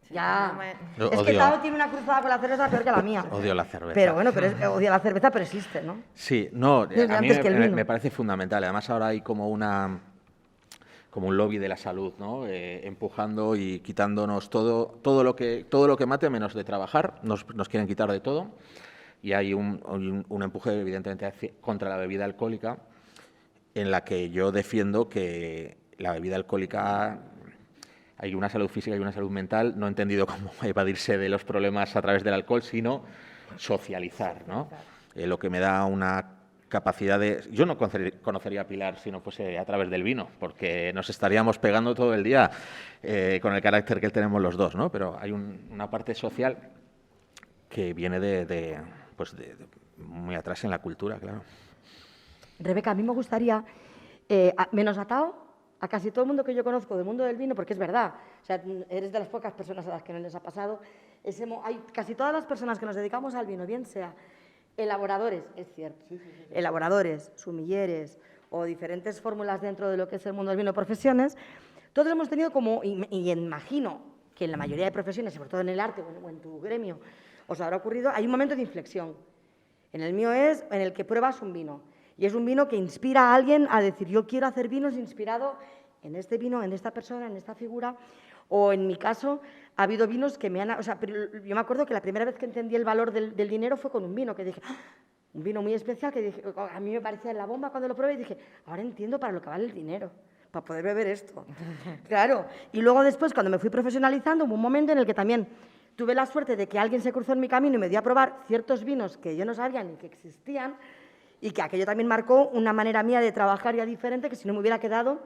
Sí,
Ya.
no me-
Yo
Es que
odio-
Tao tiene una cruzada con la cerveza peor que la mía.
Odio la cerveza.
Pero bueno, odia la cerveza, pero existe, ¿no?
Sí, no,
Desde
a mí
antes que el vino.
me parece fundamental. Además, ahora hay como un lobby de la salud, ¿no? Empujando y quitándonos todo lo que mate menos de trabajar, nos quieren quitar de todo. Y hay un empuje, evidentemente, contra la bebida alcohólica, en la que yo defiendo que la bebida alcohólica... Hay una salud física y una salud mental, no he entendido cómo evadirse de los problemas a través del alcohol, sino socializar, ¿no? Lo que me da una capacidad de... Yo no conocería a Pilar si no fuese a través del vino, porque nos estaríamos pegando todo el día con el carácter que tenemos los dos, ¿no? Pero hay una parte social que viene de muy atrás en la cultura, claro.
Rebeca, a mí me gustaría, menos a Tao, a casi todo el mundo que yo conozco del mundo del vino, porque es verdad, o sea, eres de las pocas personas a las que no les ha pasado, hay casi todas las personas que nos dedicamos al vino, bien sea elaboradores, es cierto, elaboradores, sumilleres o diferentes fórmulas dentro de lo que es el mundo del vino, profesiones, todos hemos tenido como, y imagino que en la mayoría de profesiones, sobre todo en el arte o en tu gremio, os habrá ocurrido, hay un momento de inflexión. En el mío es en el que pruebas un vino. Y es un vino que inspira a alguien a decir, yo quiero hacer vinos inspirado en este vino, en esta persona, en esta figura. O en mi caso, ha habido vinos que me han... O sea, pero yo me acuerdo que la primera vez que entendí el valor del dinero fue con un vino, que dije, ¡ah! Un vino muy especial que dije, a mí me parecía la bomba cuando lo probé y dije, ahora entiendo para lo que vale el dinero, para poder beber esto. Claro. Y luego después, cuando me fui profesionalizando, hubo un momento en el que también tuve la suerte de que alguien se cruzó en mi camino y me dio a probar ciertos vinos que yo no sabía ni que existían y que aquello también marcó una manera mía de trabajar ya diferente que si no me hubiera quedado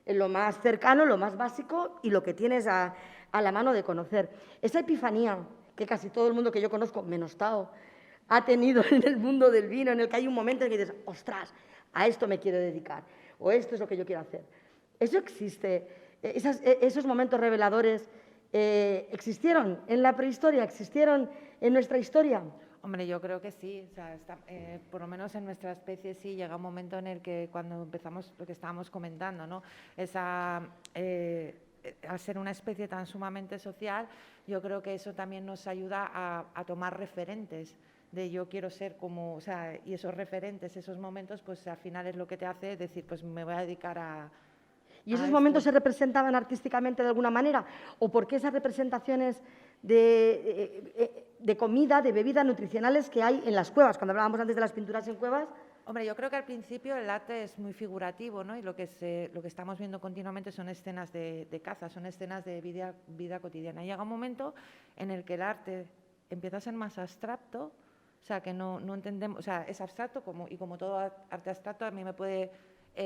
en lo más cercano, lo más básico y lo que tienes a la mano de conocer. Esa epifanía que casi todo el mundo que yo conozco, menos Tao, ha tenido en el mundo del vino, en el que hay un momento en que dices, ostras, a esto me quiero dedicar, o esto es lo que yo quiero hacer. Eso existe. Esos momentos reveladores existieron en la prehistoria, existieron en nuestra historia.
Hombre, yo creo que sí, o sea, por lo menos en nuestra especie sí, llega un momento en el que cuando empezamos lo que estábamos comentando, ¿no? Al ser una especie tan sumamente social, yo creo que eso también nos ayuda a tomar referentes de yo quiero ser como, o sea, y esos referentes, esos momentos, pues al final es lo que te hace decir, pues me voy a dedicar a...
¿Y esos momentos se representaban artísticamente de alguna manera? ¿O por qué esas representaciones de comida, de bebidas nutricionales que hay en las cuevas? Cuando hablábamos antes de las pinturas en cuevas.
Hombre, yo creo que al principio el arte es muy figurativo, ¿no? Y lo que estamos viendo continuamente son escenas de caza, son escenas de vida cotidiana. Y llega un momento en el que el arte empieza a ser más abstracto, o sea, que no entendemos, o sea, es abstracto y como todo arte abstracto a mí me puede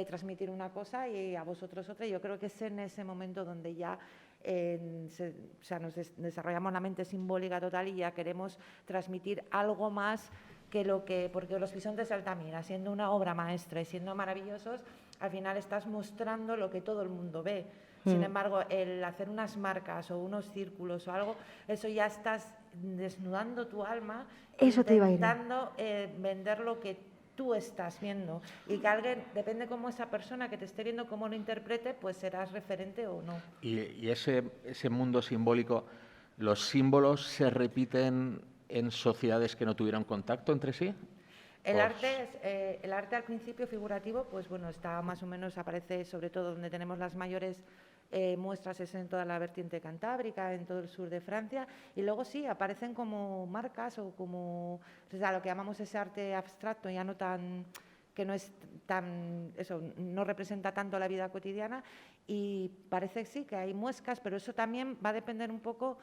transmitir una cosa y a vosotros otra. Yo creo que es en ese momento donde ya nos desarrollamos la mente simbólica total y ya queremos transmitir algo más porque Los bisontes de Altamira, siendo una obra maestra y siendo maravillosos, al final estás mostrando lo que todo el mundo ve. Sin embargo, el hacer unas marcas o unos círculos o algo, eso ya estás desnudando tu alma,
eso te iba a ir.
intentando vender lo que tú estás viendo. Y que alguien, depende cómo esa persona que te esté viendo, cómo lo interprete, pues serás referente o no.
Y ese mundo simbólico, ¿los símbolos se repiten en sociedades que no tuvieron contacto entre sí?
El arte al principio figurativo, pues bueno, está más o menos, aparece sobre todo donde tenemos las mayores muestras, es en toda la vertiente cantábrica, en todo el sur de Francia, y luego sí, aparecen como marcas o como, o sea, lo que llamamos ese arte abstracto, ya no tan, que no es tan, eso, no representa tanto la vida cotidiana, y parece sí que hay muescas, pero eso también va a depender un poco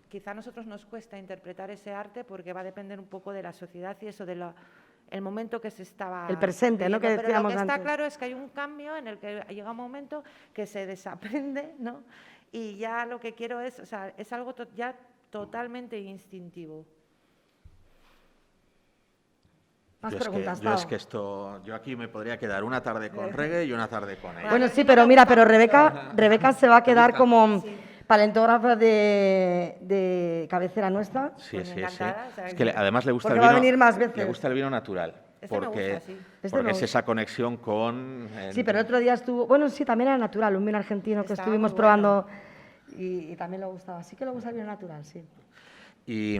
quizá a nosotros nos cuesta interpretar ese arte porque va a depender un poco de la sociedad y eso el momento que se estaba...
El presente, ¿no? Que decíamos
pero lo que está
antes.
claro es que hay un cambio en el que llega un momento que se desaprende, ¿no? Y ya lo que quiero es, o sea, es algo ya totalmente instintivo.
Más
Yo
preguntas,
es que esto, yo aquí me podría quedar una tarde con reggae y una tarde con ella.
Bueno, sí, pero mira, pero Rebeca se va a quedar como paleontógrafa de cabecera nuestra.
Sí,
Pues
sí, sí.
encantada, o sea,
Es que además le gusta el
porque va a
vino,
venir más veces.
le gusta el vino natural,
Este me
porque,
gusta, sí.
porque es esa conexión con...
Sí, pero el otro día estuvo... Bueno, sí, también era natural, un vino argentino que
Estaba
estuvimos
muy
probando y también le gustaba. Sí que le gusta el vino natural, sí.
Y,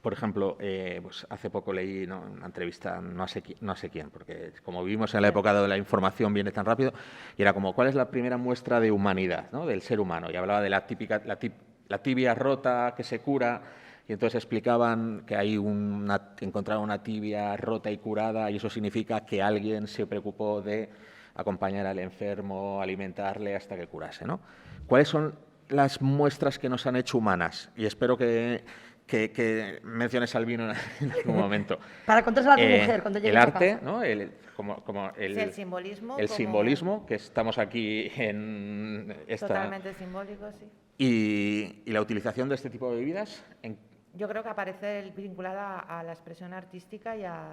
por ejemplo, pues hace poco leí una entrevista, no sé quién, porque como vivimos en la época de la información viene tan rápido, y era como, ¿cuál es la primera muestra de humanidad, ¿no? Del ser humano? Y hablaba de la tibia rota que se cura, y entonces explicaban que encontraron una tibia rota y curada, y eso significa que alguien se preocupó de acompañar al enfermo, alimentarle hasta que curase, ¿no? ¿Cuáles son las muestras que nos han hecho humanas? Y espero que menciones al vino en algún momento.
Para contárselo a tu mujer cuando llegue
el
a
arte,
casa.
¿no? El
simbolismo.
El simbolismo, que estamos aquí en esta...
Totalmente simbólico, sí.
Y la utilización de este tipo de bebidas,
Yo creo que aparece vinculada a la expresión artística y a...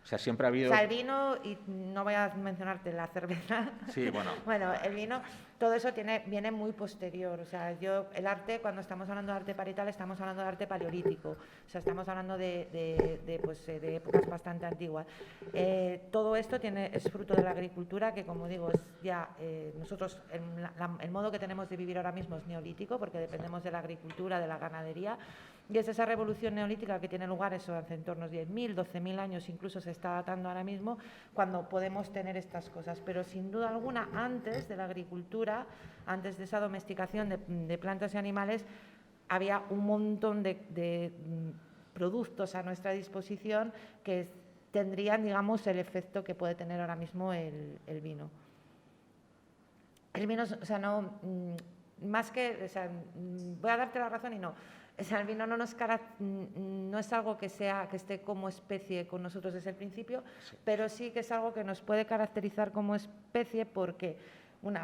O sea, siempre ha habido...
O sea, el vino, y no voy a mencionarte la cerveza.
Sí, bueno.
Bueno, el vino, todo eso viene muy posterior. O sea, el arte, cuando estamos hablando de arte parietal, estamos hablando de arte paleolítico. O sea, estamos hablando de épocas bastante antiguas. Todo esto es fruto de la agricultura, que como digo, es ya nosotros, el modo que tenemos de vivir ahora mismo es neolítico, porque dependemos de la agricultura, de la ganadería. Y es esa revolución neolítica que tiene lugar eso hace en torno a 10.000, 12.000 años, incluso se está datando ahora mismo, cuando podemos tener estas cosas. Pero sin duda alguna, antes de la agricultura, antes de esa domesticación de plantas y animales, había un montón de productos a nuestra disposición que tendrían, digamos, el efecto que puede tener ahora mismo el vino. El vino, o sea, no, más que, o sea, voy a darte la razón y no. O sea, el vino no es algo que esté como especie con nosotros desde el principio, pero sí que es algo que nos puede caracterizar como especie porque,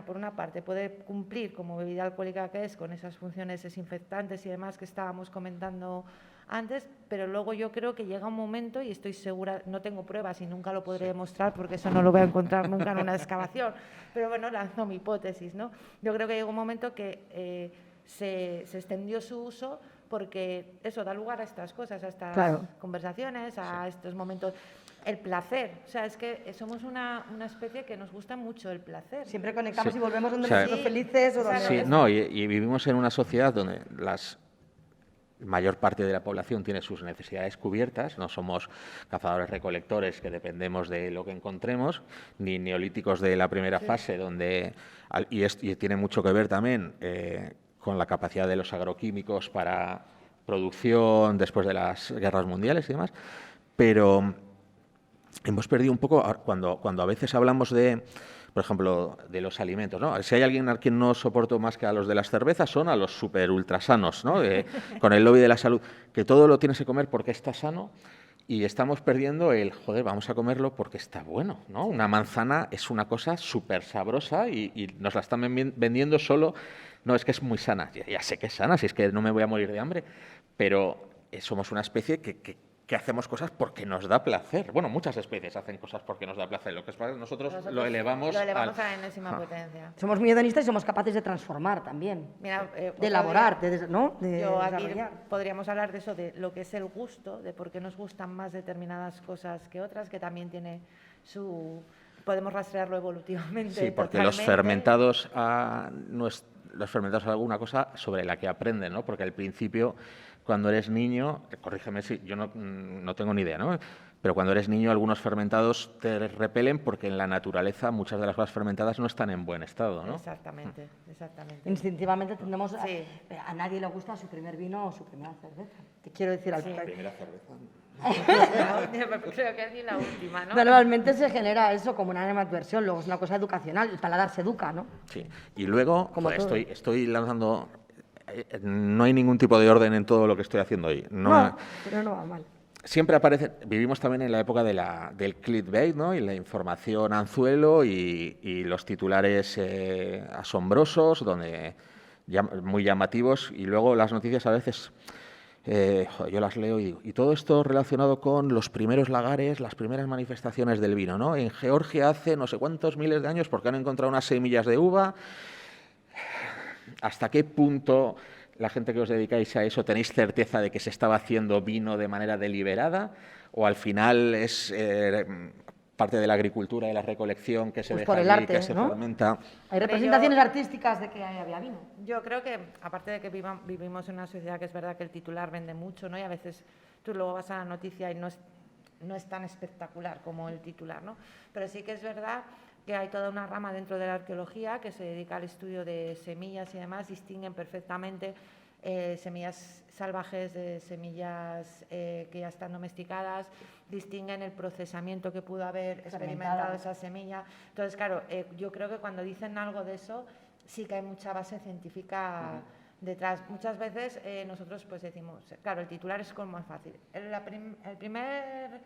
por una parte, puede cumplir como bebida alcohólica que es con esas funciones desinfectantes y demás que estábamos comentando antes, pero luego yo creo que llega un momento, y estoy segura, no tengo pruebas y nunca lo podré demostrar porque eso no lo voy a encontrar nunca en una excavación, pero bueno, lanzo mi hipótesis, ¿no? Yo creo que llega un momento que se extendió su uso porque eso da lugar a estas cosas, a estas conversaciones, a estos momentos. El placer, o sea, es que somos una especie que nos gusta mucho el placer.
Siempre conectamos y volvemos donde nosotros felices.
Y vivimos en una sociedad donde la mayor parte de la población tiene sus necesidades cubiertas, no somos cazadores-recolectores que dependemos de lo que encontremos, ni neolíticos de la primera fase, y tiene mucho que ver también con la capacidad de los agroquímicos para producción después de las guerras mundiales y demás, pero hemos perdido un poco, cuando a veces hablamos de, por ejemplo, de los alimentos, ¿no? Si hay alguien a quien no soporto más que a los de las cervezas, son a los super ultrasanos, ¿no? Con el lobby de la salud, que todo lo tienes que comer porque está sano, y estamos perdiendo vamos a comerlo porque está bueno, ¿no? Una manzana es una cosa súper sabrosa y nos la están vendiendo solo. No, es que es muy sana. Ya sé que es sana, si es que no me voy a morir de hambre, pero somos una especie que hacemos cosas porque nos da placer. Bueno, muchas especies hacen cosas porque nos da placer. Lo que es para nosotros lo elevamos
a la enésima potencia.
Somos muy hedonistas y somos capaces de transformar también.
Mira,
de elaborar, ¿no?
Aquí podríamos hablar de eso, de lo que es el gusto, de por qué nos gustan más determinadas cosas que otras, que también tiene podemos rastrearlo evolutivamente.
Sí, porque los fermentados son alguna cosa sobre la que aprenden, ¿no? Porque al principio, cuando eres niño, corrígeme si yo no tengo ni idea, ¿no? Pero cuando eres niño, algunos fermentados te repelen porque en la naturaleza muchas de las cosas fermentadas no están en buen estado, ¿no?
Exactamente.
Instintivamente tendemos a nadie le gusta su primer vino o su primera cerveza. Te quiero decir al
primera cerveza.
Creo que es ni la última, ¿no?
Normalmente se genera eso como una animadversión, luego es una cosa educacional, el paladar se educa, ¿no?
Sí, y luego estoy lanzando. No hay ningún tipo de orden en todo lo que estoy haciendo hoy.
No, pero no va mal.
Siempre vivimos también en la época del clickbait, ¿no? Y la información anzuelo y los titulares asombrosos, muy llamativos, y luego las noticias a veces yo las leo y digo, y todo esto relacionado con los primeros lagares, las primeras manifestaciones del vino, ¿no? En Georgia hace no sé cuántos miles de años porque han encontrado unas semillas de uva. ¿Hasta qué punto la gente que os dedicáis a eso tenéis certeza de que se estaba haciendo vino de manera deliberada? ¿O al final es parte de la agricultura y la recolección que se deja
por el
allí,
arte,
que se
¿no?
fermenta?
Hay representaciones artísticas de que había vino.
Yo creo que, aparte de que vivimos en una sociedad que es verdad que el titular vende mucho, ¿no? Y a veces tú luego vas a la noticia y no es tan espectacular como el titular, ¿no? Pero sí que es verdad que hay toda una rama dentro de la arqueología que se dedica al estudio de semillas y demás, distinguen perfectamente semillas salvajes de semillas que ya están domesticadas, distinguen el procesamiento que pudo haber experimentado esa semilla. Entonces, claro, yo creo que cuando dicen algo de eso, sí que hay mucha base científica detrás. Muchas veces nosotros pues decimos, claro, el titular es como más fácil. El primer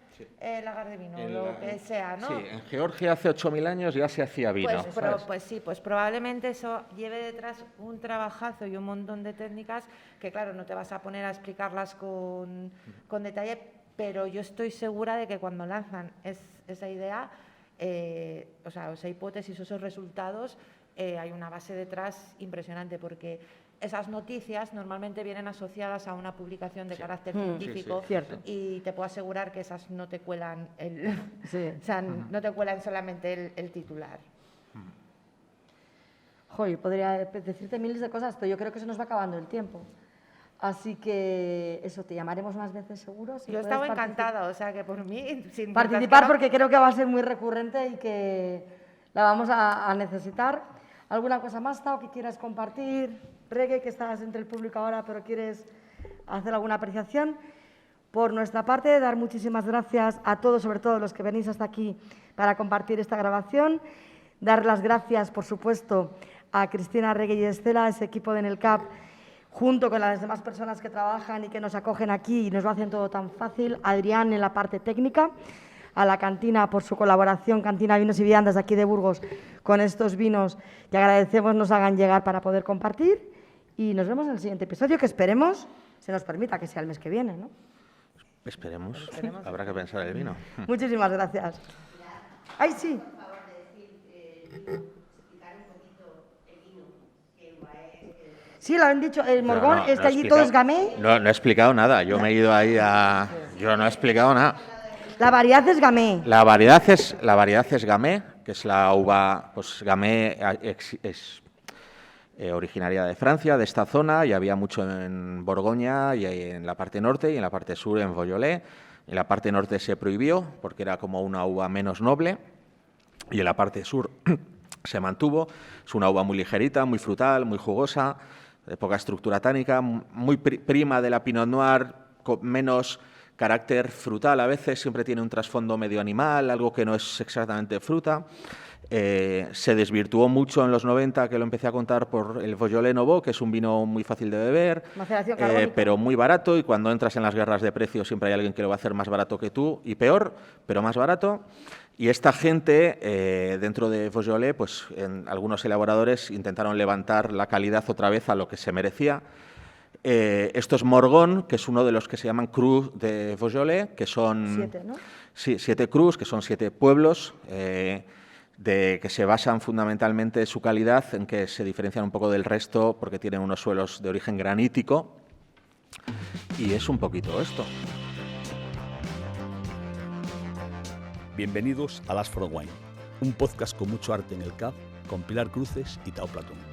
lagar de vino, lo que sea, ¿no?
Sí, en Georgia hace 8.000 años ya se hacía vino.
Pues probablemente eso lleve detrás un trabajazo y un montón de técnicas que, claro, no te vas a poner a explicarlas con detalle, pero yo estoy segura de que cuando lanzan esa idea, o sea, esa hipótesis, esos resultados, hay una base detrás impresionante, porque esas noticias normalmente vienen asociadas a una publicación de carácter científico y te puedo asegurar que esas no te cuelan o sea, no te cuelan solamente el titular.
Joder, podría decirte miles de cosas, pero yo creo que se nos va acabando el tiempo. Así que eso, te llamaremos más veces seguro.
Yo estaba encantada, o sea que por mí... Sin
participar porque creo que va a ser muy recurrente y que la vamos a necesitar. ¿Alguna cosa más, Tao, que quieras compartir? Reggae, que estás entre el público ahora, pero quieres hacer alguna apreciación. Por nuestra parte, dar muchísimas gracias a todos, sobre todo los que venís hasta aquí para compartir esta grabación. Dar las gracias, por supuesto, a Cristina Regui y Estela, a ese equipo de NELCAP, junto con las demás personas que trabajan y que nos acogen aquí y nos lo hacen todo tan fácil. A Adrián en la parte técnica, a la cantina por su colaboración, Cantina Vinos y Viandas de aquí de Burgos, con estos vinos que agradecemos nos hagan llegar para poder compartir. Y nos vemos en el siguiente episodio, que esperemos se nos permita que sea el mes que viene, ¿no?
Esperemos. Habrá que pensar el vino.
Muchísimas gracias. ¡Ay, sí! Sí, lo han dicho, el Morgón es que allí todo es gamay.
No he explicado nada, yo me he ido ahí a... Yo no he explicado nada.
La variedad es gamay.
La variedad es gamay, que es la uva, pues gamay es originaria de Francia, de esta zona, y había mucho en Borgoña y en la parte norte y en la parte sur en Beaujolais. En la parte norte se prohibió porque era como una uva menos noble y en la parte sur se mantuvo. Es una uva muy ligerita, muy frutal, muy jugosa, de poca estructura tánica, muy prima de la Pinot Noir, con menos carácter frutal a veces, siempre tiene un trasfondo medio animal, algo que no es exactamente fruta. Se desvirtuó mucho en los 90, que lo empecé a contar, por el Beaujolais Nouveau, que es un vino muy fácil de beber, pero muy barato, y cuando entras en las guerras de precios siempre hay alguien que lo va a hacer más barato que tú, y peor, pero más barato. Y esta gente, dentro de Beaujolais, pues en algunos elaboradores intentaron levantar la calidad otra vez a lo que se merecía. Esto es Morgon, que es uno de los que se llaman Crus de Beaujolais, que son
7, ¿no?
Sí, 7 crus, que son 7 pueblos, que se basan fundamentalmente su calidad en que se diferencian un poco del resto porque tienen unos suelos de origen granítico, y es un poquito esto.
Bienvenidos a Last for Wine, un podcast con mucho arte en el CAP, con Pilar Cruces y Tao Platón.